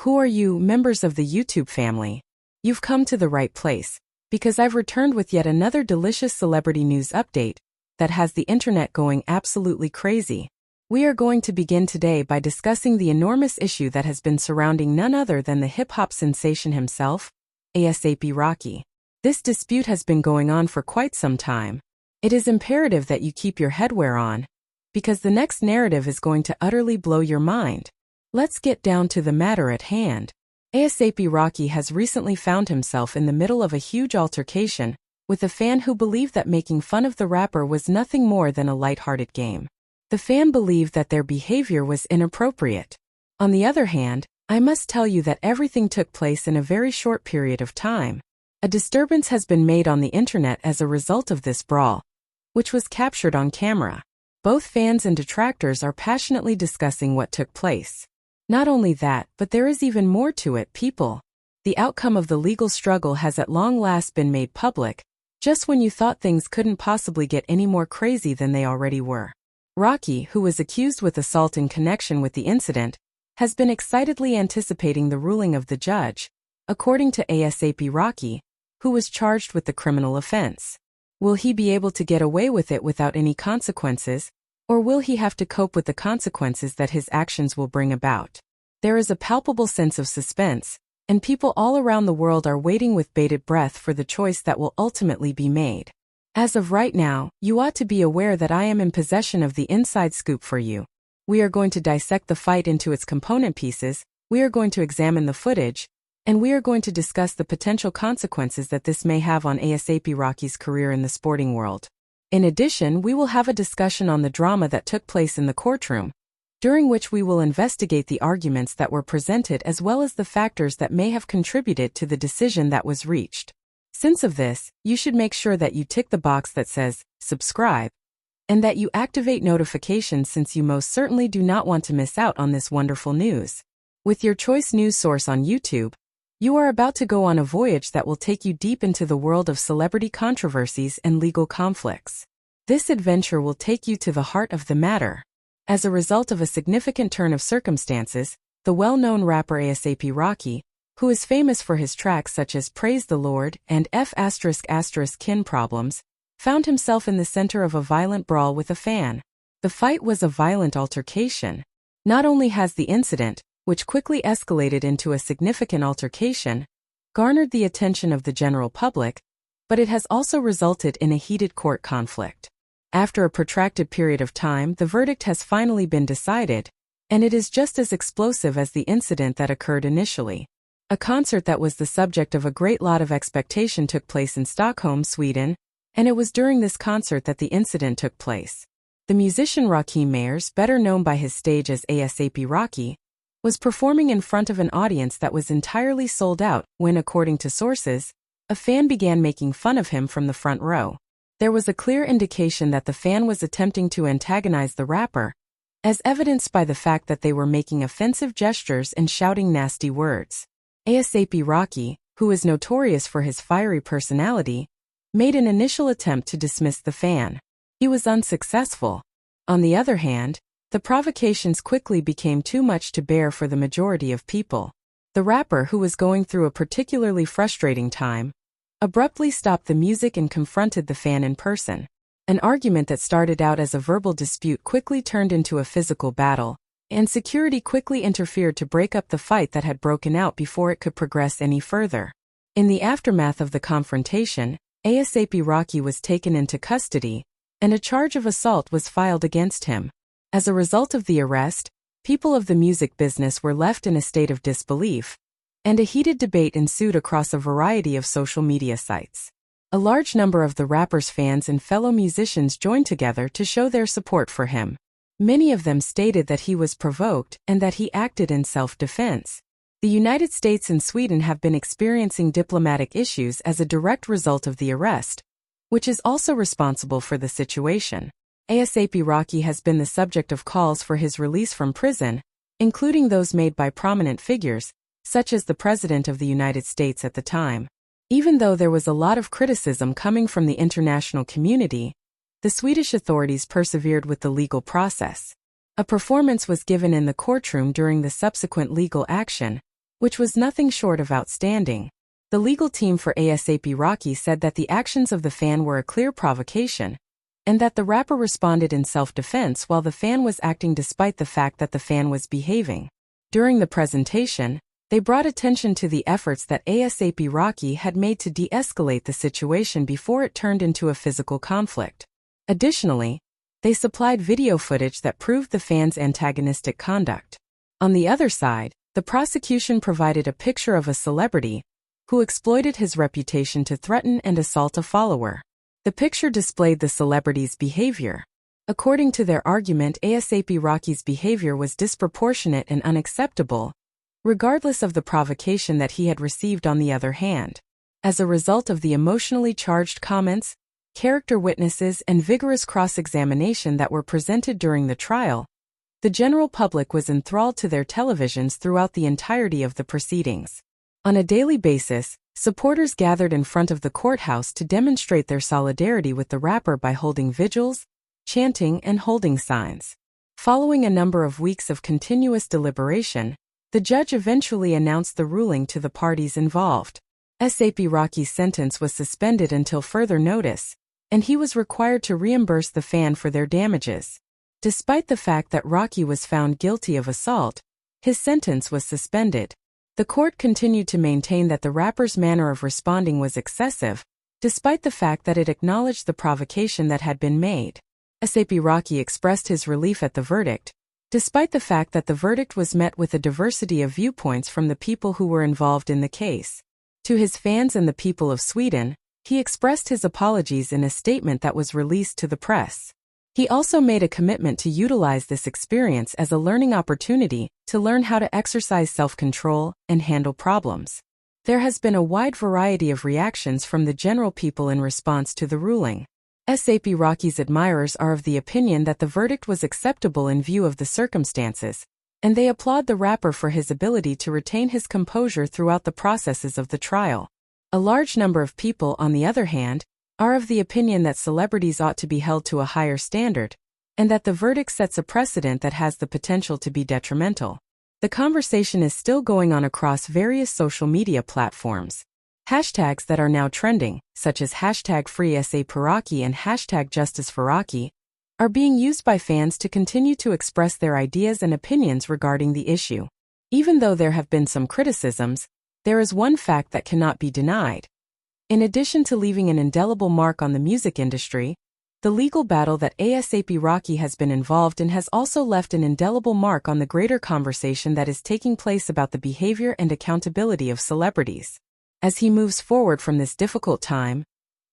Who are you, members of the YouTube family? You've come to the right place, because I've returned with yet another delicious celebrity news update that has the internet going absolutely crazy. We are going to begin today by discussing the enormous issue that has been surrounding none other than the hip-hop sensation himself, A$AP Rocky. This dispute has been going on for quite some time. It is imperative that you keep your headwear on, because the next narrative is going to utterly blow your mind. Let's get down to the matter at hand. A$AP Rocky has recently found himself in the middle of a huge altercation with a fan who believed that making fun of the rapper was nothing more than a lighthearted game. The fan believed that their behavior was inappropriate. On the other hand, I must tell you that everything took place in a very short period of time. A disturbance has been made on the internet as a result of this brawl, which was captured on camera. Both fans and detractors are passionately discussing what took place. Not only that, but there is even more to it, people. The outcome of the legal struggle has at long last been made public, just when you thought things couldn't possibly get any more crazy than they already were. Rocky, who was accused with assault in connection with the incident, has been excitedly anticipating the ruling of the judge, according to A$AP Rocky, who was charged with the criminal offense. Will he be able to get away with it without any consequences, or will he have to cope with the consequences that his actions will bring about? There is a palpable sense of suspense, and people all around the world are waiting with bated breath for the choice that will ultimately be made. As of right now, you ought to be aware that I am in possession of the inside scoop for you. We are going to dissect the fight into its component pieces, we are going to examine the footage, and we are going to discuss the potential consequences that this may have on A$AP Rocky's career in the sporting world. In addition, we will have a discussion on the drama that took place in the courtroom, during which we will investigate the arguments that were presented as well as the factors that may have contributed to the decision that was reached. Since of this, you should make sure that you tick the box that says, subscribe, and that you activate notifications since you most certainly do not want to miss out on this wonderful news. With your choice news source on YouTube, you are about to go on a voyage that will take you deep into the world of celebrity controversies and legal conflicts. This adventure will take you to the heart of the matter. As a result of a significant turn of circumstances, the well-known rapper A$AP Rocky, who is famous for his tracks such as Praise the Lord and F****Kin Problems, found himself in the center of a violent brawl with a fan. The fight was a violent altercation. Not only has the incident, which quickly escalated into a significant altercation, garnered the attention of the general public, but it has also resulted in a heated court conflict. After a protracted period of time, the verdict has finally been decided, and it is just as explosive as the incident that occurred initially. A concert that was the subject of a great lot of expectation took place in Stockholm, Sweden, and it was during this concert that the incident took place. The musician Rakim Mayers, better known by his stage as A$AP Rocky, was performing in front of an audience that was entirely sold out when, according to sources, a fan began making fun of him from the front row. There was a clear indication that the fan was attempting to antagonize the rapper, as evidenced by the fact that they were making offensive gestures and shouting nasty words. A$AP Rocky, who is notorious for his fiery personality, made an initial attempt to dismiss the fan. He was unsuccessful. On the other hand, the provocations quickly became too much to bear for the majority of people. The rapper, who was going through a particularly frustrating time, abruptly stopped the music and confronted the fan in person. An argument that started out as a verbal dispute quickly turned into a physical battle, and security quickly interfered to break up the fight that had broken out before it could progress any further. In the aftermath of the confrontation, A$AP Rocky was taken into custody, and a charge of assault was filed against him. As a result of the arrest, people of the music business were left in a state of disbelief, and a heated debate ensued across a variety of social media sites. A large number of the rapper's fans and fellow musicians joined together to show their support for him. Many of them stated that he was provoked and that he acted in self-defense. The United States and Sweden have been experiencing diplomatic issues as a direct result of the arrest, which is also responsible for the situation. A$AP Rocky has been the subject of calls for his release from prison, including those made by prominent figures, such as the President of the United States at the time. Even though there was a lot of criticism coming from the international community, the Swedish authorities persevered with the legal process. A performance was given in the courtroom during the subsequent legal action, which was nothing short of outstanding. The legal team for A$AP Rocky said that the actions of the fan were a clear provocation, and that the rapper responded in self-defense while the fan was acting despite the fact that the fan was behaving. During the presentation, they brought attention to the efforts that A$AP Rocky had made to de-escalate the situation before it turned into a physical conflict. Additionally, they supplied video footage that proved the fan's antagonistic conduct. On the other side, the prosecution provided a picture of a celebrity who exploited his reputation to threaten and assault a follower. The picture displayed the celebrity's behavior. According to their argument, A$AP Rocky's behavior was disproportionate and unacceptable, regardless of the provocation that he had received. On the other hand, as a result of the emotionally charged comments, character witnesses, and vigorous cross-examination that were presented during the trial, the general public was enthralled to their televisions throughout the entirety of the proceedings. On a daily basis, supporters gathered in front of the courthouse to demonstrate their solidarity with the rapper by holding vigils, chanting, and holding signs. Following a number of weeks of continuous deliberation, the judge eventually announced the ruling to the parties involved. A$AP Rocky's sentence was suspended until further notice, and he was required to reimburse the fan for their damages. Despite the fact that Rocky was found guilty of assault, his sentence was suspended. The court continued to maintain that the rapper's manner of responding was excessive, despite the fact that it acknowledged the provocation that had been made. A$AP Rocky expressed his relief at the verdict, despite the fact that the verdict was met with a diversity of viewpoints from the people who were involved in the case. To his fans and the people of Sweden, he expressed his apologies in a statement that was released to the press. He also made a commitment to utilize this experience as a learning opportunity to learn how to exercise self-control and handle problems. There has been a wide variety of reactions from the general people in response to the ruling. A$AP Rocky's admirers are of the opinion that the verdict was acceptable in view of the circumstances, and they applaud the rapper for his ability to retain his composure throughout the processes of the trial. A large number of people, on the other hand, are of the opinion that celebrities ought to be held to a higher standard, and that the verdict sets a precedent that has the potential to be detrimental. The conversation is still going on across various social media platforms. Hashtags that are now trending, such as #FreeA$AP and #JusticeForRocky, are being used by fans to continue to express their ideas and opinions regarding the issue. Even though there have been some criticisms, there is one fact that cannot be denied. In addition to leaving an indelible mark on the music industry, the legal battle that A$AP Rocky has been involved in has also left an indelible mark on the greater conversation that is taking place about the behavior and accountability of celebrities. As he moves forward from this difficult time,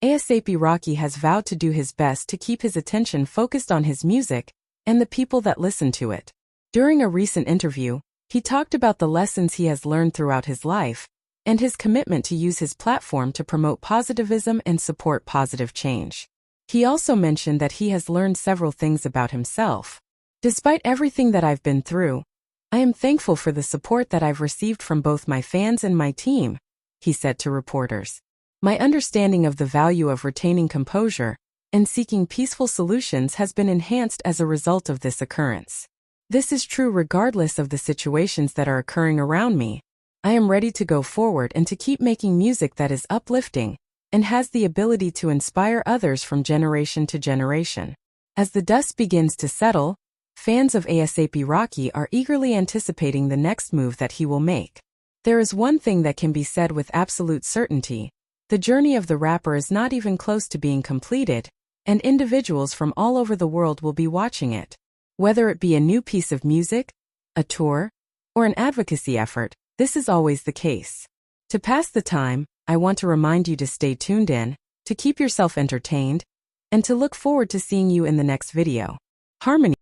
A$AP Rocky has vowed to do his best to keep his attention focused on his music and the people that listen to it. During a recent interview, he talked about the lessons he has learned throughout his life and his commitment to use his platform to promote positivism and support positive change. He also mentioned that he has learned several things about himself. Despite everything that I've been through, I am thankful for the support that I've received from both my fans and my team, he said to reporters. My understanding of the value of retaining composure and seeking peaceful solutions has been enhanced as a result of this occurrence. This is true regardless of the situations that are occurring around me. I am ready to go forward and to keep making music that is uplifting and has the ability to inspire others from generation to generation. As the dust begins to settle, fans of A$AP Rocky are eagerly anticipating the next move that he will make. There is one thing that can be said with absolute certainty: the journey of the rapper is not even close to being completed, and individuals from all over the world will be watching it. Whether it be a new piece of music, a tour, or an advocacy effort, this is always the case. To pass the time, I want to remind you to stay tuned in, to keep yourself entertained, and to look forward to seeing you in the next video. Harmony.